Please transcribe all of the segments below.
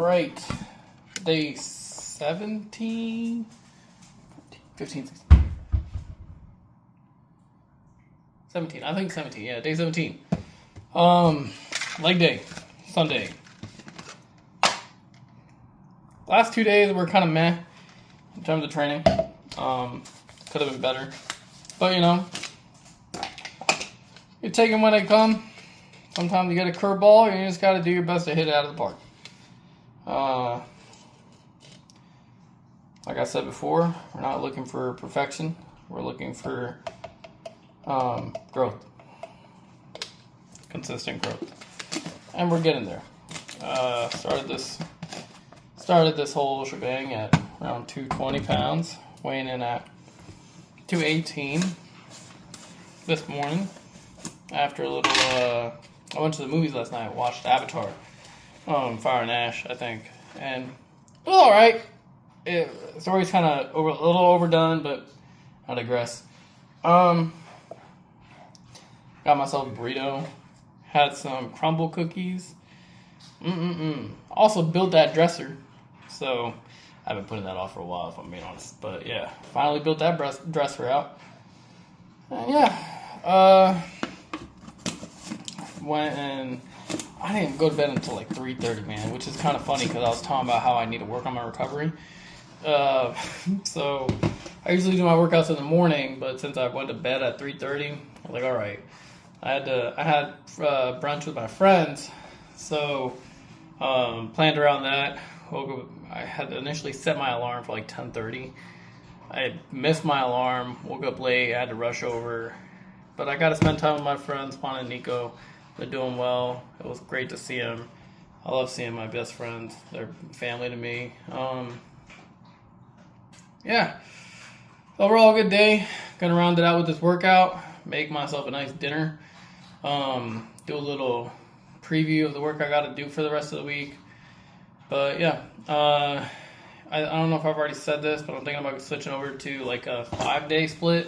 right. Day 17, 15, 16. 17. I think 17. Yeah, day 17. Leg day. Sunday. Last 2 days were kind of meh in terms of training. Could have been better. But, you take them when they come. Sometimes you get a curveball, and you just got to do your best to hit it out of the park. Like I said before, we're not looking for perfection. We're looking for growth. Consistent growth. And we're getting there. Started this whole shebang at around 220 pounds, weighing in at 218 this morning. After a little, I went to the movies last night, watched Avatar, Fire and Ash, I think, and it was alright. The story's kind of a little overdone, but I digress. Got myself a burrito, had some crumble cookies, Also built that dresser, so I've been putting that off for a while, if I'm being honest, but yeah, finally built that dresser out, and yeah, went and I didn't go to bed until like 3:30, man, which is kind of funny because I was talking about how I need to work on my recovery. So I usually do my workouts in the morning, but since I went to bed at 3:30, I was like, all right. I had brunch with my friends, so planned around that. I had initially set my alarm for like 10:30. I had missed my alarm, woke up late, I had to rush over, but I got to spend time with my friends, Juan and Nico. They're doing well. It was great to see them. I love seeing my best friends. They're family to me. Yeah. Overall, good day. Gonna round it out with this workout. Make myself a nice dinner. Do a little preview of the work I got to do for the rest of the week. But yeah, I don't know if I've already said this, but I'm thinking about switching over to like a 5-day split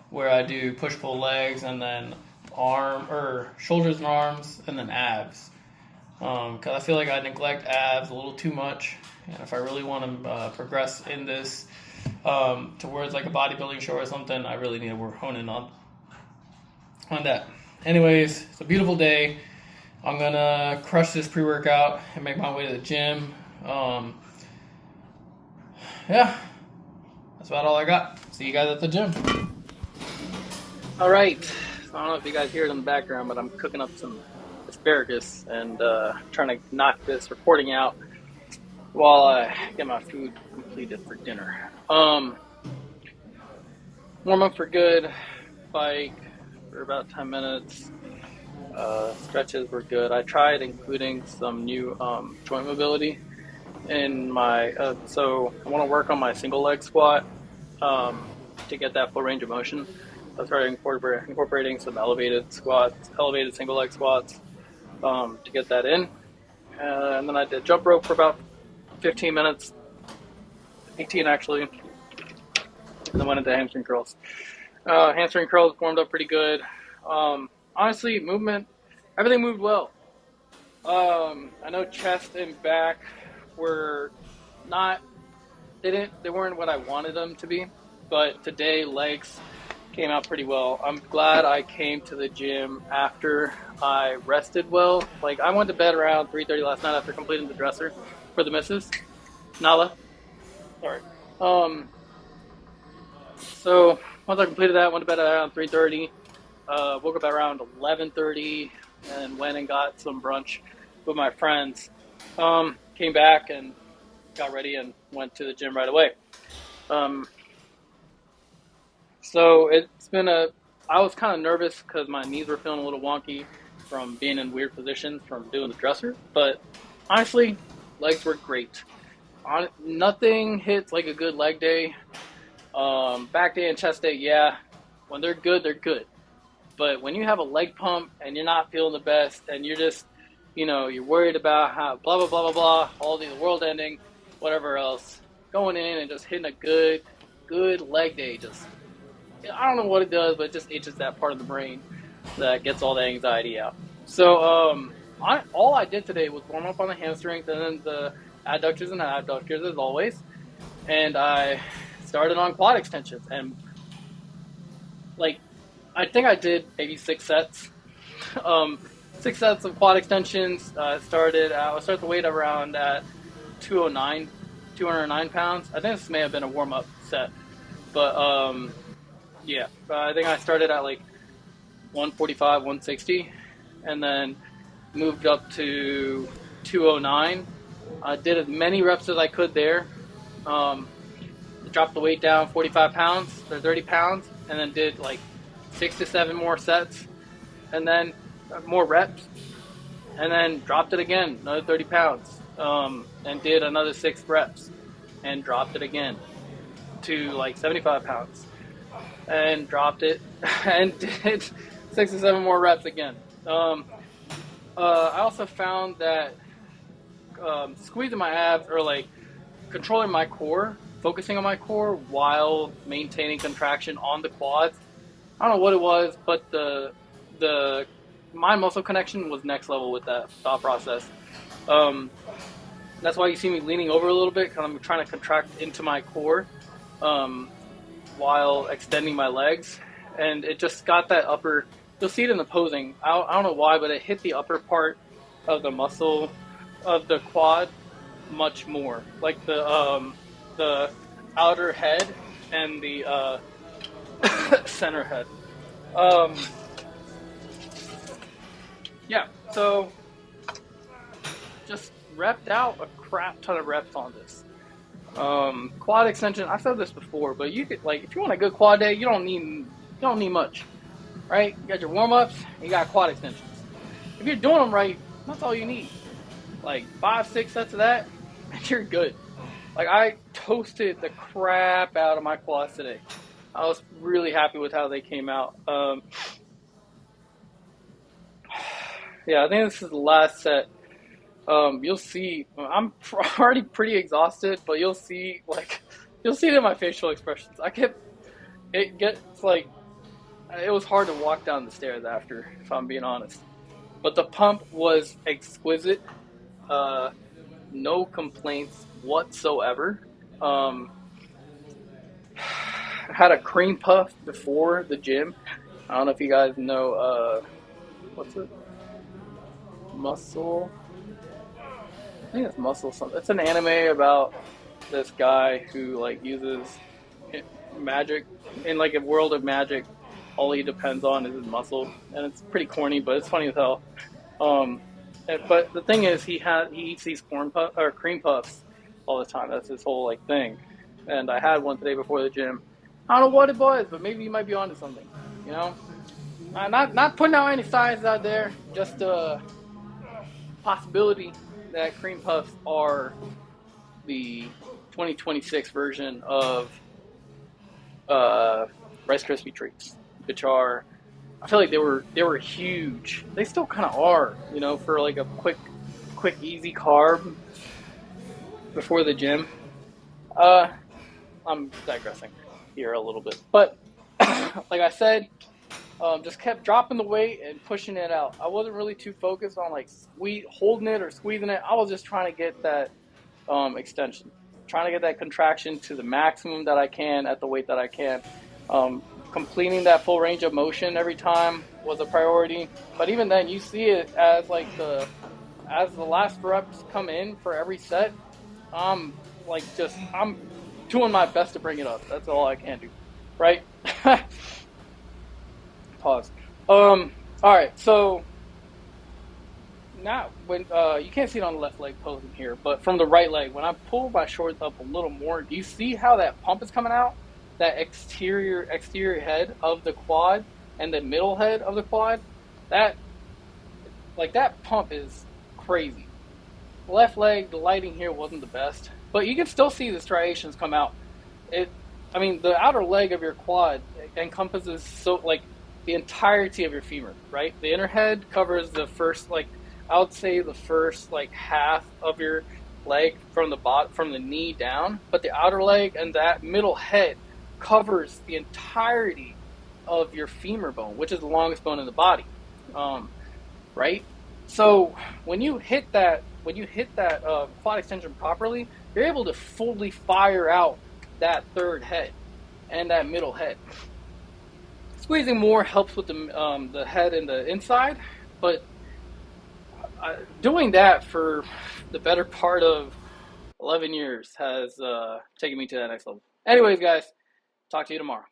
where I do push-pull legs and then shoulders and arms and then abs. Because I feel like I neglect abs a little too much, and if I really want to progress in this towards like a bodybuilding show or something, I really need to hone in on that. Anyways, it's a beautiful day. I'm gonna crush this pre-workout and make my way to the gym. Yeah, that's about all I got. See you guys at the gym. All right. I don't know if you guys hear it in the background, but I'm cooking up some asparagus and trying to knock this recording out while I get my food completed for dinner. Warm up for good, bike for about 10 minutes. Stretches were good. I tried including some new joint mobility in my, so I want to work on my single leg squat to get that full range of motion. I started incorporating some elevated single leg squats to get that in. And then I did jump rope for about 15 minutes, 18 actually, and then went into hamstring curls. Hamstring curls warmed up pretty good. Honestly, movement, everything moved well. I know chest and back were they weren't what I wanted them to be, but today legs came out pretty well. I'm glad I came to the gym after I rested well. Like, I went to bed around 3:30 last night after completing the dresser for the missus. Nala. Sorry. So once I completed that, went to bed around 3:30. Woke up at around 11:30 and went and got some brunch with my friends. Came back and got ready and went to the gym right away. So it's been I was kind of nervous because my knees were feeling a little wonky from being in weird positions from doing the dresser, but honestly, legs were great. Nothing hits like a good leg day. Back day and chest day, yeah, when they're good, they're good. But when you have a leg pump and you're not feeling the best and you're just, you're worried about how blah, blah, blah, blah, blah, all the world ending, whatever else, going in and just hitting a good leg day, I don't know what it does, but it just itches that part of the brain that gets all the anxiety out. So, all I did today was warm up on the hamstrings and then the adductors and abductors as always, and I started on quad extensions. And like, I think I did maybe 6 sets, um, 6 sets of quad extensions. I started the weight around at 209, 209 pounds. I think this may have been a warm up set, but yeah, I think I started at like 145, 160, and then moved up to 209. I did as many reps as I could there. Um, Dropped the weight down 45 pounds or 30 pounds, and then did like 6 to 7 more sets, and then more reps, and then dropped it again, another 30 pounds, and did another 6 reps, and dropped it again to like 75 pounds, and dropped it, and did 6 to 7 more reps again. I also found that squeezing my abs or like controlling my core, focusing on my core while maintaining contraction on the quads. I don't know what it was, but the mind muscle connection was next level with that thought process. Um, that's why you see me leaning over a little bit because I'm trying to contract into my core um, while extending my legs, and it just got that upper. You'll see it in the posing. I don't know why, but it hit the upper part of the muscle of the quad much more, like the outer head and the center head. Um, yeah, so just repped out a crap ton of reps on this. Quad extension. I said this before, but you could like if you want a good quad day, you don't need much, right? You got your warm ups, you got quad extensions. If you're doing them right, that's all you need. Like 5, 6 sets of that, and you're good. Like I toasted the crap out of my quads today. I was really happy with how they came out. Yeah, I think this is the last set. You'll see. I'm already pretty exhausted, but you'll see it in my facial expressions. It gets like it was hard to walk down the stairs after, if I'm being honest. But the pump was exquisite. No complaints whatsoever. Had a cream puff before the gym. I don't know if you guys know. What's it? Muscle. I think it's Muscle something. It's an anime about this guy who like uses magic in like a world of magic. All he depends on is his muscle, and it's pretty corny, but it's funny as hell. But the thing is, he eats these cream puffs all the time. That's his whole like thing. And I had one today before the gym. I don't know what it was, but maybe you might be onto something. You know, not putting out any science out there, just a possibility that cream puffs are the 2026 version of Rice Krispie treats, which are I feel like they were huge. They still kind of are, you know, for like a quick easy carb before the gym. I'm digressing here a little bit, but like I said, just kept dropping the weight and pushing it out. I wasn't really too focused on like holding it or squeezing it. I was just trying to get that extension, trying to get that contraction to the maximum that I can at the weight that I can. Completing that full range of motion every time was a priority. But even then, you see it as like as the last reps come in for every set. I'm doing my best to bring it up. That's all I can do, right? Pause. All right. So now, when you can't see it on the left leg posing here, but from the right leg, when I pull my shorts up a little more, do you see how that pump is coming out? That exterior head of the quad and the middle head of the quad, that pump is crazy. Left leg, the lighting here wasn't the best, but you can still see the striations come out. The outer leg of your quad encompasses the entirety of your femur, right? The inner head covers the first I would say the first half of your leg from the knee down, but the outer leg and that middle head covers the entirety of your femur bone, which is the longest bone in the body, right? So when you hit that quad extension properly, you're able to fully fire out that third head and that middle head. Squeezing more helps with the head and the inside, but doing that for the better part of 11 years has taken me to that next level. Anyways, guys, talk to you tomorrow.